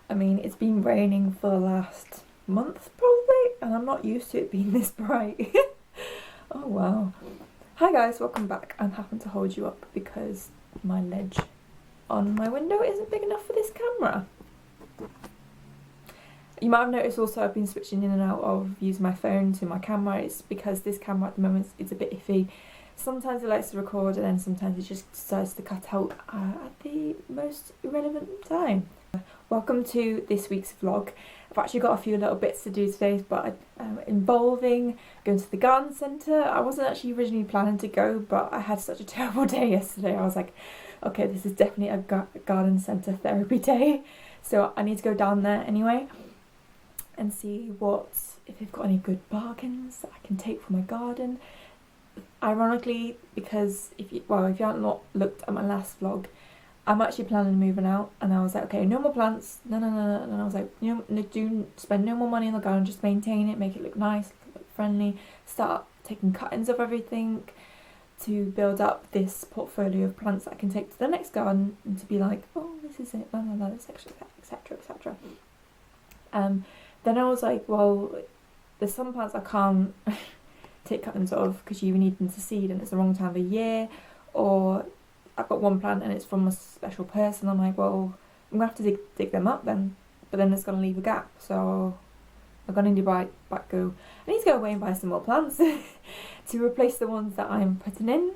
I mean, it's been raining for the last month probably, and I'm not used to it being this bright. Oh wow. Hi guys, welcome back. I'm having to hold you up because my ledge on my window isn't big enough for this camera. You might have noticed also I've been switching in and out of using my phone to my camera. It's because this camera at the moment is a bit iffy. Sometimes it likes to record and then sometimes it just decides to cut out at the most irrelevant time. Welcome to this week's vlog. I've actually got a few little bits to do today, but involving going to the garden centre. I wasn't actually originally planning to go, but I had such a terrible day yesterday. I was like, okay, this is definitely a garden centre therapy day. So I need to go down there anyway and see if they've got any good bargains that I can take for my garden. Ironically, because if you haven't looked at my last vlog, I'm actually planning on moving out, and I was like, okay, no more plants, no, and I was like, you know, do spend no more money on the garden, just maintain it, make it look nice, look friendly, start taking cuttings of everything to build up this portfolio of plants that I can take to the next garden and to be like, oh, this is it, etc, etc. Then I was like, well, there's some plants I can't take cuttings of because you need them to seed and it's the wrong time of year, or I've got one plant and it's from a special person. I'm like, well, I'm gonna have to dig them up then, but then it's gonna leave a gap, so I'm gonna need to I need to go away and buy some more plants to replace the ones that I'm putting in.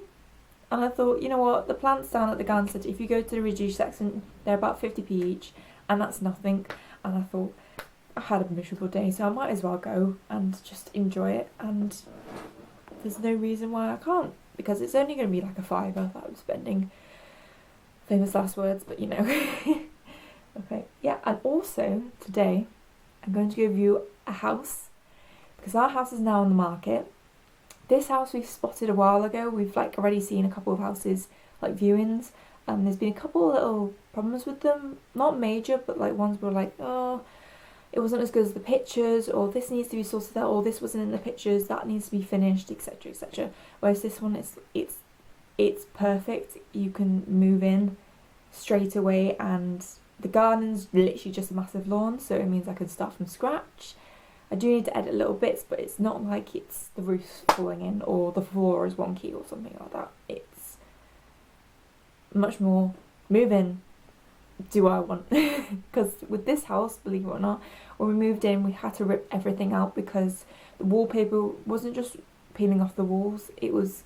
And I thought, you know what, the plants down at the garden centre, if you go to the reduced section, they're about 50p each, and that's nothing. And I thought, I had a miserable day, so I might as well go and just enjoy it, and there's no reason why I can't, because it's only going to be like a fiver that I'm spending. Famous last words, but you know. Okay, yeah, and also today I'm going to go view a house, because our house is now on the market. This house we've spotted a while ago. We've already seen a couple of houses, viewings, and there's been a couple of little problems with them, not major, but ones were like, oh, it wasn't as good as the pictures, or this needs to be sorted out, or this wasn't in the pictures, that needs to be finished, etc, etc. Whereas this one, it's perfect. You can move in straight away, and the garden's literally just a massive lawn, so it means I can start from scratch. I do need to edit little bits, but it's not like it's the roof's falling in or the floor is wonky or something like that. It's much more move in, do I want. Because with this house, believe it or not, when we moved in we had to rip everything out because the wallpaper wasn't just peeling off the walls, it was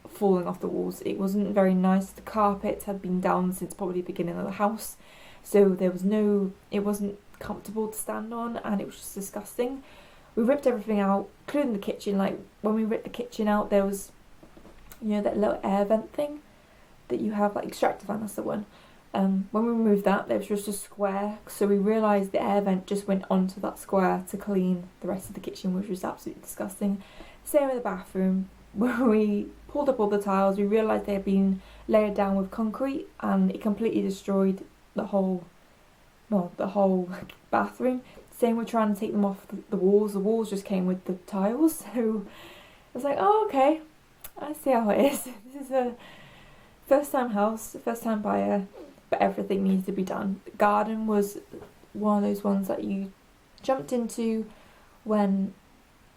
falling off the walls. It wasn't very nice. The carpet had been down since probably the beginning of the house, so it wasn't comfortable to stand on, and it was just disgusting. We ripped everything out, including the kitchen. When we ripped the kitchen out, there was, that little air vent thing that you have, extractor fan, that's the one. When we removed that, there was just a square, so we realised the air vent just went onto that square to clean the rest of the kitchen, which was absolutely disgusting. Same with the bathroom. When we pulled up all the tiles, we realised they had been layered down with concrete, and it completely destroyed the whole bathroom. Same with trying to take them off the walls. The walls just came with the tiles, so I was like, oh, okay, I see how it is. This is a first time house, first time buyer, but everything needs to be done. The garden was one of those ones that you jumped into when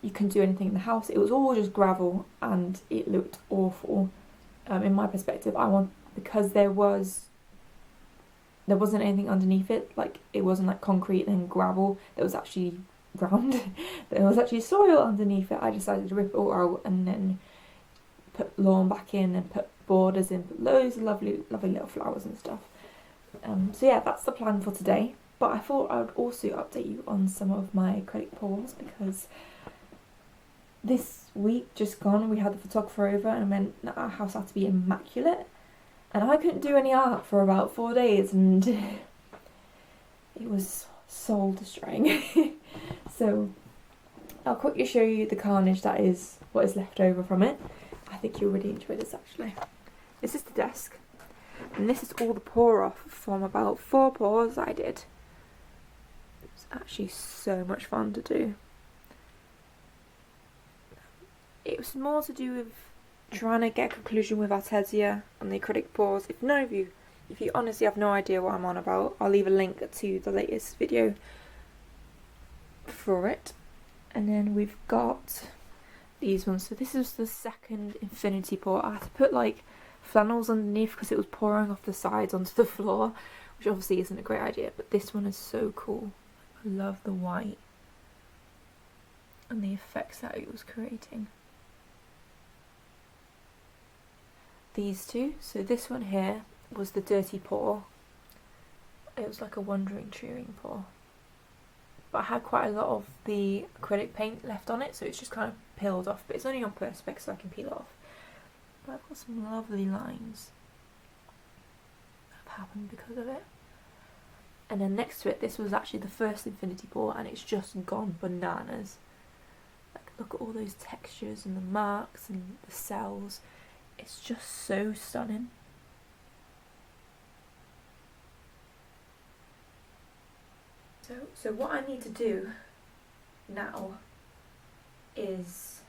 you couldn't do anything in the house. It was all just gravel and it looked awful. In my perspective, because there wasn't anything underneath it. It wasn't concrete and gravel. There was actually ground. There was actually soil underneath it. I decided to rip it all out and then put lawn back in and put borders in, put loads of lovely little flowers and stuff. So yeah, that's the plan for today. But I thought I would also update you on some of my acrylic pours, because this week just gone we had the photographer over and meant that our house had to be immaculate. And I couldn't do any art for about 4 days, and it was soul destroying. So I'll quickly show you the carnage that is what is left over from it. I think you'll really enjoy this actually. This is the desk, and this is all the pour off from about 4 pours I did. It was actually so much fun to do. It was more to do with trying to get a conclusion with Artesia and the acrylic pours. If none of you if you honestly have no idea what I'm on about, I'll leave a link to the latest video for it. And then we've got these ones. So this is the second infinity pour. I had to put like flannels underneath because it was pouring off the sides onto the floor, which obviously isn't a great idea, but this one is so cool. I love the white and the effects that it was creating. These two, so this one here was the dirty pour. It was like a wandering cheering pour, but I had quite a lot of the acrylic paint left on it, so it's just kind of peeled off, but it's only on Perspex so I can peel it off. But I've got some lovely lines that have happened because of it. And then next to it, this was actually the first infinity pour, and it's just gone bananas. Like, look at all those textures and the marks and the cells. It's just so stunning. So what I need to do now is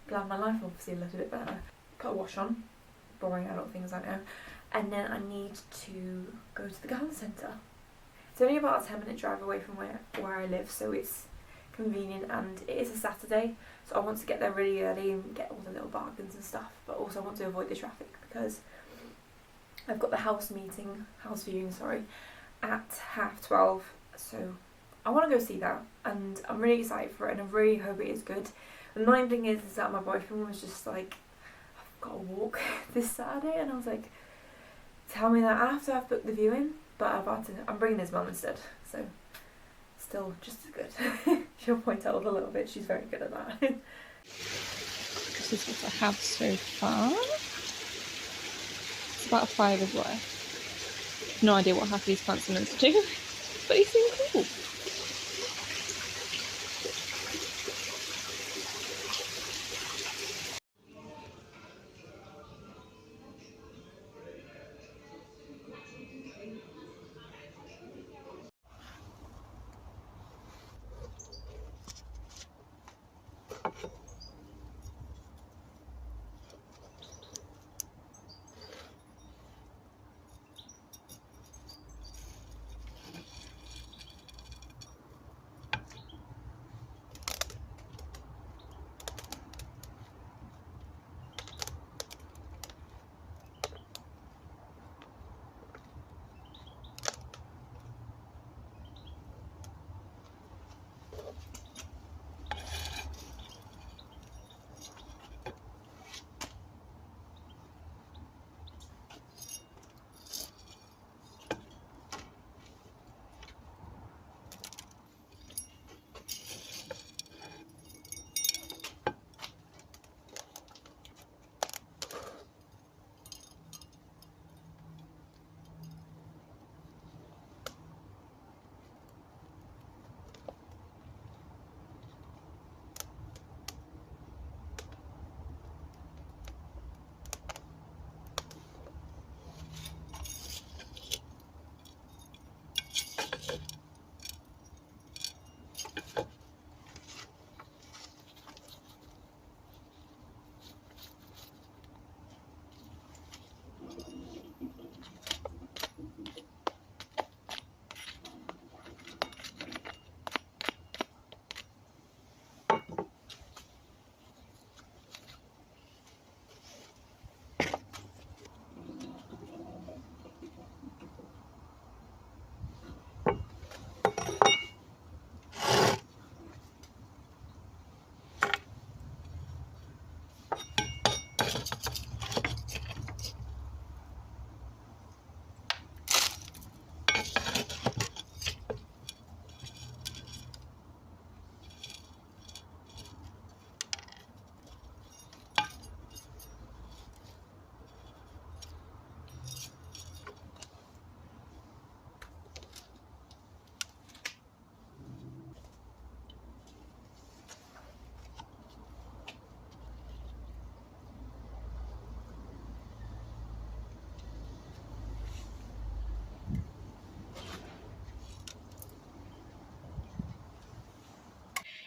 plan my life obviously a little bit better. Put a wash on, boring adult things I know, and then I need to go to the garden centre. It's only about a 10-minute drive away from where I live, so it's convenient, and it is a Saturday, so I want to get there really early and get all the little bargains and stuff, but also I want to avoid the traffic because I've got the house viewing, at 12:30, so I want to go see that, and I'm really excited for it, and I really hope it is good. The annoying thing is that my boyfriend was just like, I've got to walk this Saturday, and I was like, tell me that after I've booked the viewing, but I'm bringing his mum instead, so still just as good. She'll point out a little bit, she's very good at that. This is what I have so far. It's about a fiver's worth. No idea what half of these plants are meant to do, but they seem cool.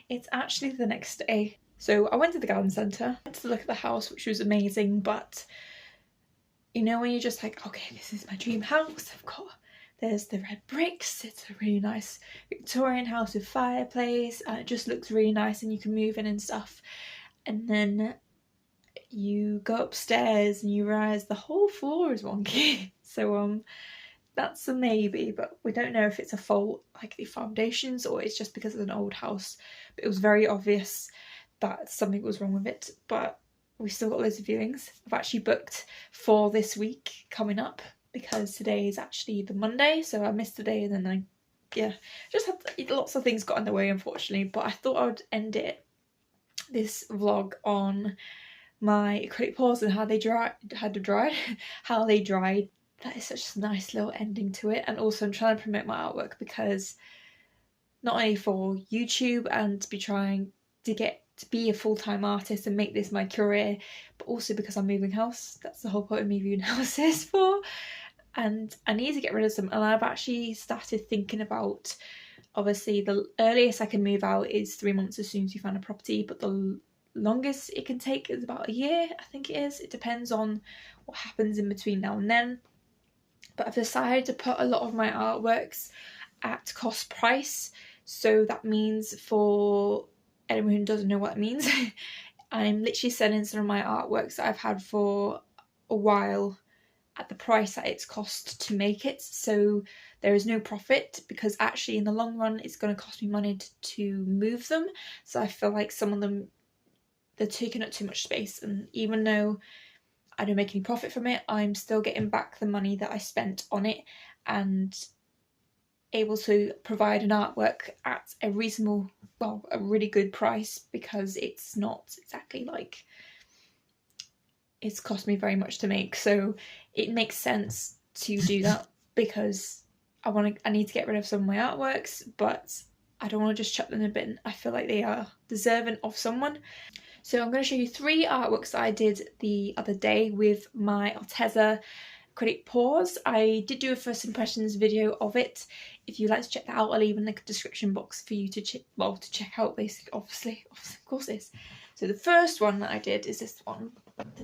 It's actually the next day. So I went to the garden centre, went to look at the house, which was amazing, but you know, when you're just like, okay, this is my dream house, there's the red bricks, it's a really nice Victorian house with fireplace, and it just looks really nice and you can move in and stuff. And then you go upstairs and you realise the whole floor is wonky. So that's a maybe, but we don't know if it's a fault like the foundations or it's just because it's an old house. But it was very obvious that something was wrong with it. But we still got loads of viewings. I've actually booked for this week coming up because today is actually the Monday, so I missed today, and then just had lots of things got in the way, unfortunately. But I thought I would end this vlog on my acrylic pours and how they dried. That is such a nice little ending to it. And also I'm trying to promote my artwork, because not only for YouTube and to be trying to get to be a full-time artist and make this my career, but also because I'm moving house. That's the whole point of me moving houses for. And I need to get rid of some, and I've actually started thinking about, obviously the earliest I can move out is 3 months as soon as you find a property, but the longest it can take is about a year, I think it is. It depends on what happens in between now and then. But I've decided to put a lot of my artworks at cost price. So that means, for anyone who doesn't know what it means, I'm literally selling some of my artworks that I've had for a while at the price that it's cost to make it. So there is no profit, because actually in the long run it's going to cost me money to move them. So I feel like some of them, they're taking up too much space, and even though I don't make any profit from it, I'm still getting back the money that I spent on it and able to provide an artwork at a reasonable, well, a really good price, because it's not exactly like it's cost me very much to make. So it makes sense to do that, because I need to get rid of some of my artworks, but I don't want to just chuck them in a bin. I feel like they are deserving of someone. So I'm going to show you 3 artworks that I did the other day with my Arteza acrylic pours. I did do a first impressions video of it. If you'd like to check that out, I'll leave in the description box for you to check out, basically, obviously, of course it is. So the first one that I did is this one. Don't know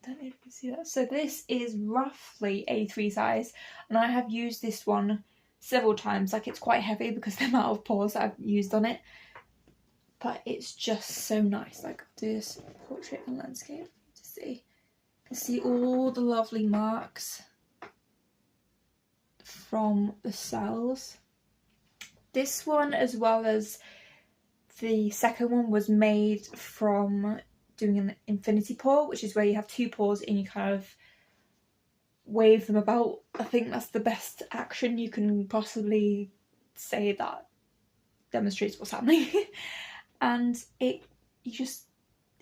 if you can see that. So this is roughly A3 size, and I have used this one several times. Like, it's quite heavy because the amount of pours that I've used on it. But it's just so nice. Like, I'll do this portrait and landscape to see. You can see all the lovely marks from the cells. This one, as well as the second one, was made from doing an infinity pour, which is where you have 2 pours and you kind of wave them about. I think that's the best action you can possibly say that demonstrates what's happening. And this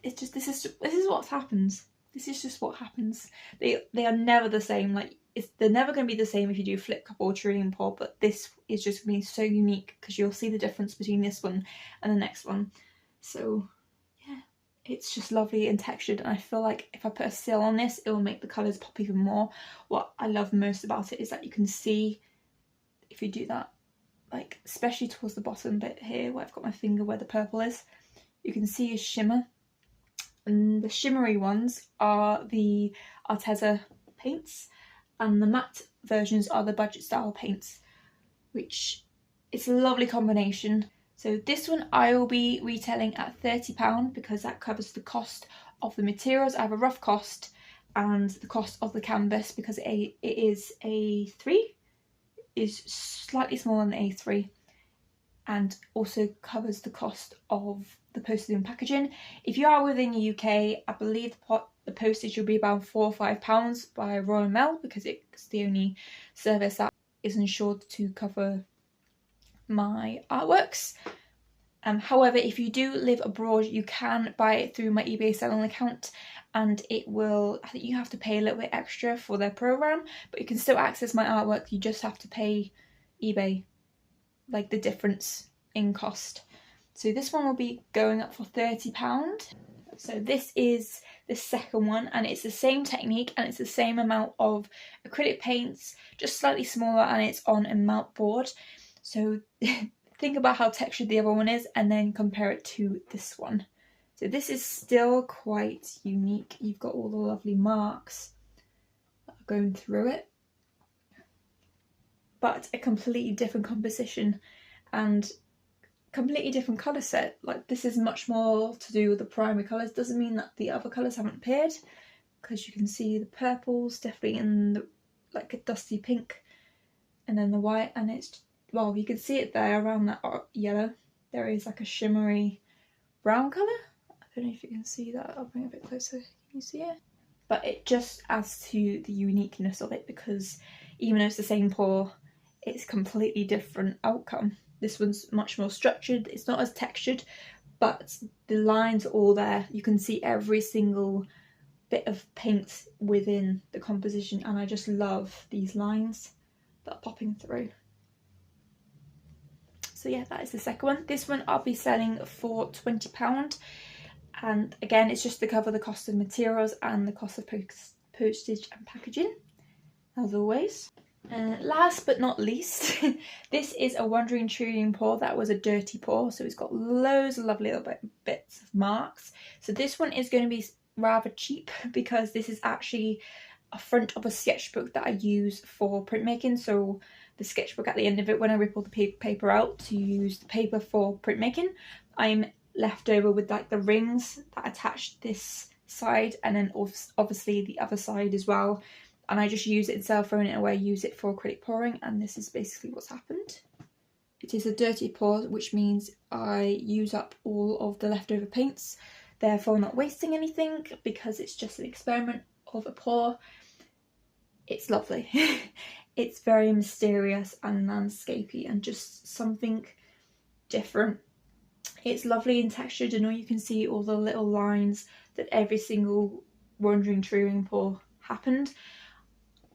is what happens. This is just what happens. They are never the same. Like, they're never going to be the same if you do flip cup or trillium pour, but this is just going to be so unique, because you'll see the difference between this one and the next one. So yeah, it's just lovely and textured, and I feel like if I put a seal on this, it will make the colours pop even more. What I love most about it is that you can see, if you do that, like especially towards the bottom bit here where I've got my finger where the purple is, you can see a shimmer, and the shimmery ones are the Arteza paints, and the matte versions are the budget style paints, which it's a lovely combination. So this one I will be retailing at £30, because that covers the cost of the materials. I have a rough cost and the cost of the canvas, because it is A3, is slightly smaller than A3, and also covers the cost of the postage and packaging. If you are within the UK, I believe the postage will be about £4 or £5 by Royal Mail, because it's the only service that is insured to cover my artworks. However, if you do live abroad, you can buy it through my eBay selling account, and it will, I think you have to pay a little bit extra for their program, but you can still access my artwork. You just have to pay eBay, like, the difference in cost. So this one will be going up for £30. So this is the second one, and it's the same technique and it's the same amount of acrylic paints, just slightly smaller, and it's on a melt board. So think about how textured the other one is and then compare it to this one. So this is still quite unique. You've got all the lovely marks that are going through it, but a completely different composition and completely different colour set. Like, this is much more to do with the primary colours. Doesn't mean that the other colours haven't appeared, because you can see the purples definitely in the, like a dusty pink, and then the white, and it's, well, you can see it there around that yellow. There is like a shimmery brown colour. I don't know if you can see that. I'll bring it a bit closer. Can you see it? But it just adds to the uniqueness of it, because even though it's the same pour, it's completely different outcome. This one's much more structured. It's not as textured, but the lines are all there. You can see every single bit of paint within the composition, and I just love these lines that are popping through. So yeah, that is the second one. This one I'll be selling for £20, and again, it's just to cover the cost of materials and the cost of postage and packaging, as always. Last but not least, this is a Wandering Trillium pour. That was a dirty pour, so it's got loads of lovely little bits of marks. So this one is going to be rather cheap, because this is actually a front of a sketchbook that I use for printmaking. So the sketchbook, at the end of it, when I rip all the paper out to use the paper for printmaking, I'm left over with like the rings that attach this side, and then obviously the other side as well. And I just use it instead of throwing it away, use it for acrylic pouring, and this is basically what's happened. It is a dirty pour, which means I use up all of the leftover paints, therefore not wasting anything, because it's just an experiment of a pour. It's lovely. It's very mysterious and landscapey, and just something different. It's lovely and textured, and all you can see all the little lines that every single Wandering Trillium pour happened.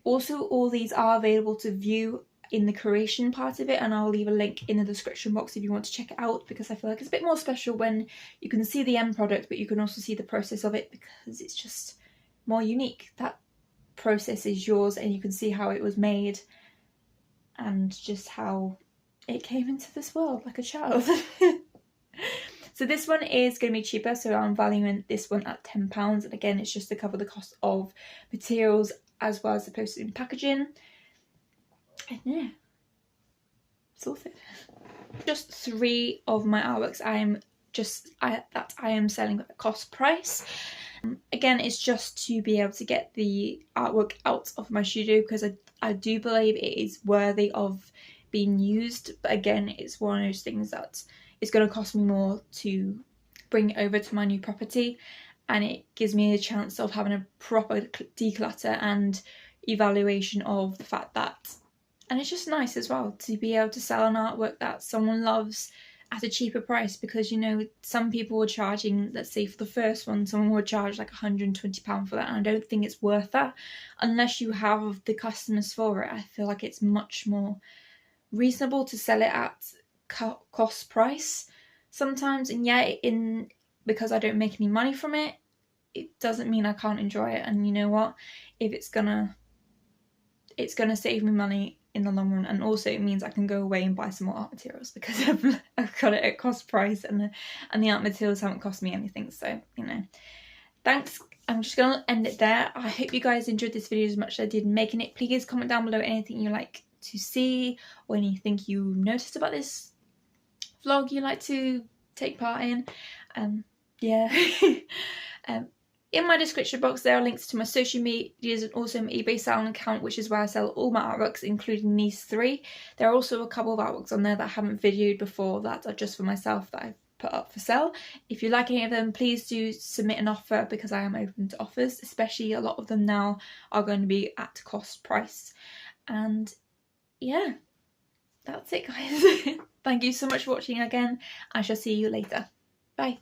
Also, all these are available to view in the curation part of it, and I'll leave a link in the description box if you want to check it out, because I feel like it's a bit more special when you can see the end product, but you can also see the process of it, because it's just more unique. That process is yours, and you can see how it was made and just how it came into this world like a child. So this one is going to be cheaper, so I'm valuing this one at £10, and again, it's just to cover the cost of materials as well as the postage and packaging. And yeah, sorted. Just 3 of my artworks I am selling at the cost price. Again, it's just to be able to get the artwork out of my studio, because I do believe it is worthy of being used. But again, it's one of those things that it's going to cost me more to bring it over to my new property, and it gives me a chance of having a proper declutter and evaluation of the fact that, and it's just nice as well to be able to sell an artwork that someone loves at a cheaper price, because you know, some people were charging, let's say for the first one, someone would charge like £120 for that, and I don't think it's worth that unless you have the customers for it. I feel like it's much more reasonable to sell it at cost price sometimes, and yeah, because I don't make any money from it, it doesn't mean I can't enjoy it. And you know what, if it's gonna save me money in the long run, and also it means I can go away and buy some more art materials, because I've got it at cost price, and the art materials haven't cost me anything. So, you know, thanks. I'm just gonna end it there. I hope you guys enjoyed this video as much as I did making it. Please comment down below anything you like to see, or anything you noticed about this vlog you like to take part in. Yeah. In my description box there are links to my social medias and also my eBay selling account, which is where I sell all my artworks, including these 3. There are also a couple of artworks on there that I haven't videoed before that are just for myself that I've put up for sale. If you like any of them, please do submit an offer, because I am open to offers, especially a lot of them now are going to be at cost price. And yeah, that's it, guys. Thank you so much for watching again. I shall see you later. Bye.